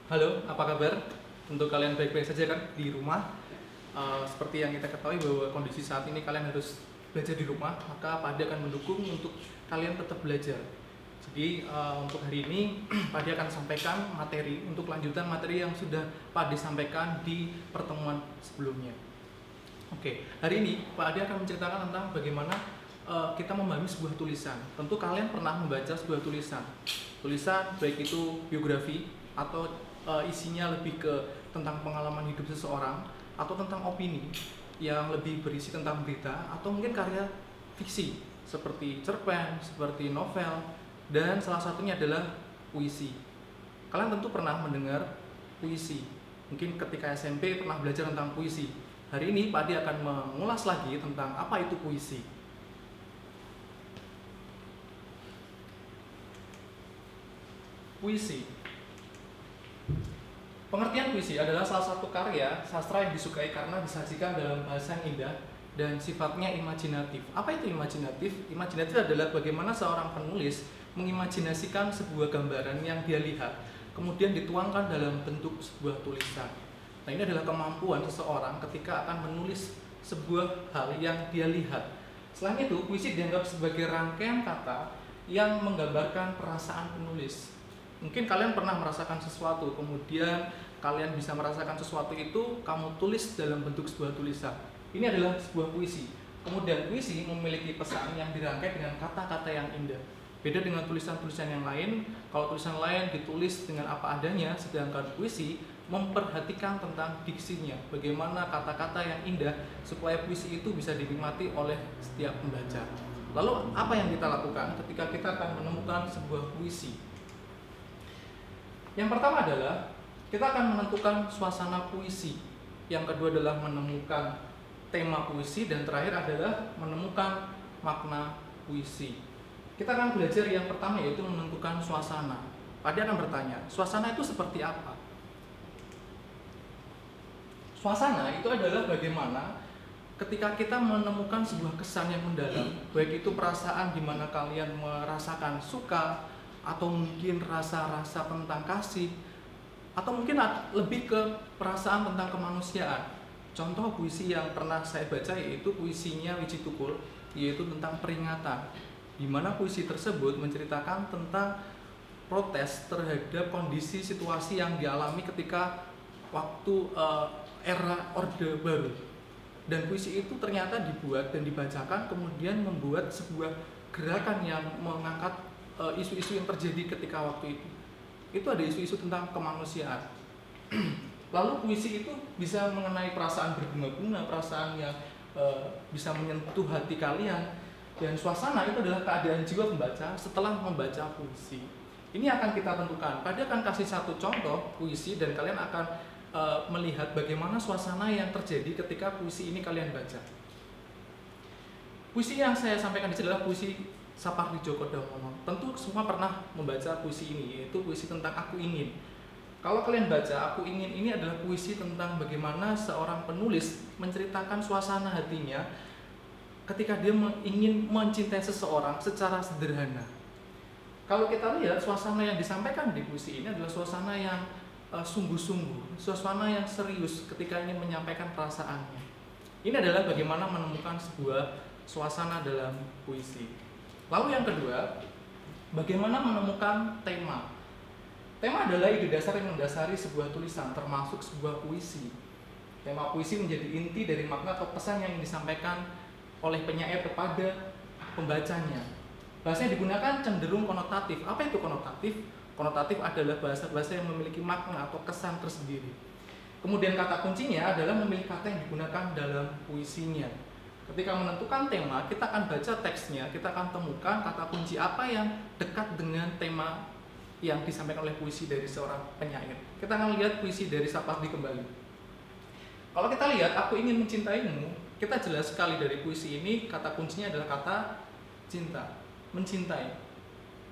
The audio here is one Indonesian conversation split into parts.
Halo, apa kabar? Untuk kalian baik-baik saja kan di rumah? Seperti yang kita ketahui bahwa kondisi saat ini kalian harus belajar di rumah, maka Padi akan mendukung untuk kalian tetap belajar. Jadi untuk hari ini Padi akan sampaikan materi untuk lanjutan materi yang sudah Padi sampaikan di pertemuan sebelumnya. Oke, hari ini Padi akan menceritakan tentang bagaimana kita memahami sebuah tulisan. Tentu kalian pernah membaca sebuah tulisan baik itu biografi atau isinya lebih ke tentang pengalaman hidup seseorang atau tentang opini yang lebih berisi tentang berita atau mungkin karya fiksi seperti cerpen, seperti novel, dan salah satunya adalah puisi. Kalian tentu pernah mendengar puisi. Mungkin ketika SMP pernah belajar tentang puisi. Hari ini Pak Adi akan mengulas lagi tentang apa itu puisi. Puisi. Pengertian puisi adalah salah satu karya sastra yang disukai karena disajikan dalam bahasa yang indah dan sifatnya imajinatif. Apa itu imajinatif? Imajinatif adalah bagaimana seorang penulis mengimajinasikan sebuah gambaran yang dia lihat, kemudian dituangkan dalam bentuk sebuah tulisan. Nah, ini adalah kemampuan seseorang ketika akan menulis sebuah hal yang dia lihat. Selain itu, puisi dianggap sebagai rangkaian kata yang menggambarkan perasaan penulis. Mungkin kalian pernah merasakan sesuatu, kemudian kalian bisa merasakan sesuatu itu kamu tulis dalam bentuk sebuah tulisan. Ini adalah sebuah puisi. Kemudian puisi memiliki pesan yang dirangkai dengan kata-kata yang indah. Beda dengan tulisan-tulisan yang lain, kalau tulisan lain ditulis dengan apa adanya, sedangkan puisi memperhatikan tentang diksinya, bagaimana kata-kata yang indah supaya puisi itu bisa dinikmati oleh setiap pembaca. Lalu apa yang kita lakukan ketika kita akan menemukan sebuah puisi? Yang pertama adalah kita akan menentukan suasana puisi. Yang kedua adalah menemukan tema puisi, dan terakhir adalah menemukan makna puisi. Kita akan belajar yang pertama, yaitu menentukan suasana. Padi akan bertanya, suasana itu seperti apa? Suasana itu adalah bagaimana ketika kita menemukan sebuah kesan yang mendalam, baik itu perasaan di mana kalian merasakan suka, atau mungkin rasa-rasa tentang kasih, atau mungkin lebih ke perasaan tentang kemanusiaan. Contoh puisi yang pernah saya baca yaitu puisinya Wiji Tukul, yaitu tentang peringatan, di mana puisi tersebut menceritakan tentang protes terhadap kondisi situasi yang dialami ketika waktu era Orde Baru. Dan puisi itu ternyata dibuat dan dibacakan, kemudian membuat sebuah gerakan yang mengangkat isu-isu yang terjadi ketika waktu itu. Itu ada isu-isu tentang kemanusiaan. Lalu puisi itu bisa mengenai perasaan berbunga-bunga, perasaan yang bisa menyentuh hati kalian. Dan suasana itu adalah keadaan jiwa pembaca setelah membaca puisi. Ini akan kita tentukan. Pada akan kasih satu contoh puisi dan kalian akan melihat bagaimana suasana yang terjadi ketika puisi ini kalian baca. Puisi yang saya sampaikan di sini adalah puisi Sapardi Djoko Damono. Tentu semua pernah membaca puisi ini, yaitu puisi tentang Aku Ingin. Kalau kalian baca Aku Ingin, ini adalah puisi tentang bagaimana seorang penulis menceritakan suasana hatinya ketika dia ingin mencintai seseorang secara sederhana. Kalau kita lihat suasana yang disampaikan di puisi ini adalah suasana yang sungguh-sungguh, suasana yang serius ketika ingin menyampaikan perasaannya. Ini adalah bagaimana menemukan sebuah suasana dalam puisi. Lalu yang kedua, bagaimana menemukan tema. Tema adalah ide dasar yang mendasari sebuah tulisan, termasuk sebuah puisi. Tema puisi menjadi inti dari makna atau pesan yang disampaikan oleh penyair kepada pembacanya. Bahasa yang digunakan cenderung konotatif. Apa itu konotatif? Konotatif adalah bahasa-bahasa yang memiliki makna atau kesan tersendiri. Kemudian kata kuncinya adalah memilih kata yang digunakan dalam puisinya. Ketika menentukan tema, kita akan baca teksnya, kita akan temukan kata kunci apa yang dekat dengan tema yang disampaikan oleh puisi dari seorang penyair. Kita akan lihat puisi dari Sapardi kembali. Kalau kita lihat Aku Ingin Mencintaimu, kita jelas sekali dari puisi ini kata kuncinya adalah kata cinta, mencintai.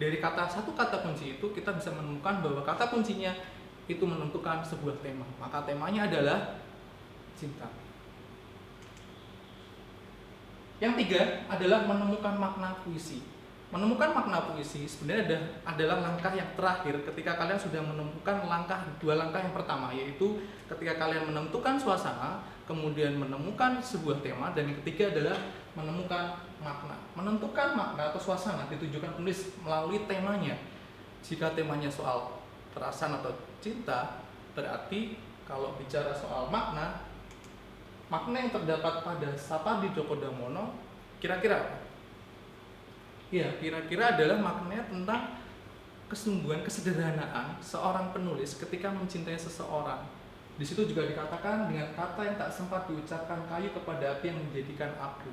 Dari satu kata kunci itu kita bisa menemukan bahwa kata kuncinya itu menentukan sebuah tema. Maka temanya adalah cinta. Yang tiga adalah menemukan makna puisi. Menemukan makna puisi sebenarnya adalah langkah yang terakhir ketika kalian sudah menemukan dua langkah yang pertama, yaitu ketika kalian menentukan suasana, kemudian menemukan sebuah tema, dan yang ketiga adalah menemukan makna. Menentukan makna atau suasana ditujukan penulis melalui temanya. Jika temanya soal perasaan atau cinta, berarti kalau bicara soal makna yang terdapat pada Sapadi Djoko Damono kira-kira apa? Ya, kira-kira adalah maknanya tentang kesungguhan, kesederhanaan seorang penulis ketika mencintai seseorang. Di situ juga dikatakan dengan kata yang tak sempat diucapkan kayu kepada api yang menjadikan abu.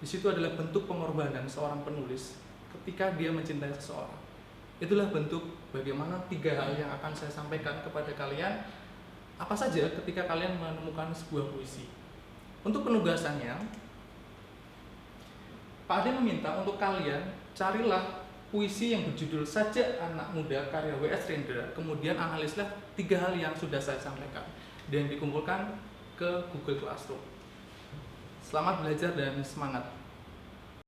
Di situ adalah bentuk pengorbanan seorang penulis ketika dia mencintai seseorang. Itulah bentuk bagaimana 3 hal yang akan saya sampaikan kepada kalian. Apa saja ketika kalian menemukan sebuah puisi. Untuk penugasannya, Pak Ade meminta untuk kalian carilah puisi yang berjudul Sajak Anak Muda karya W.S. Rendra, kemudian analislah 3 hal yang sudah saya sampaikan dan dikumpulkan ke Google Classroom. Selamat belajar dan semangat.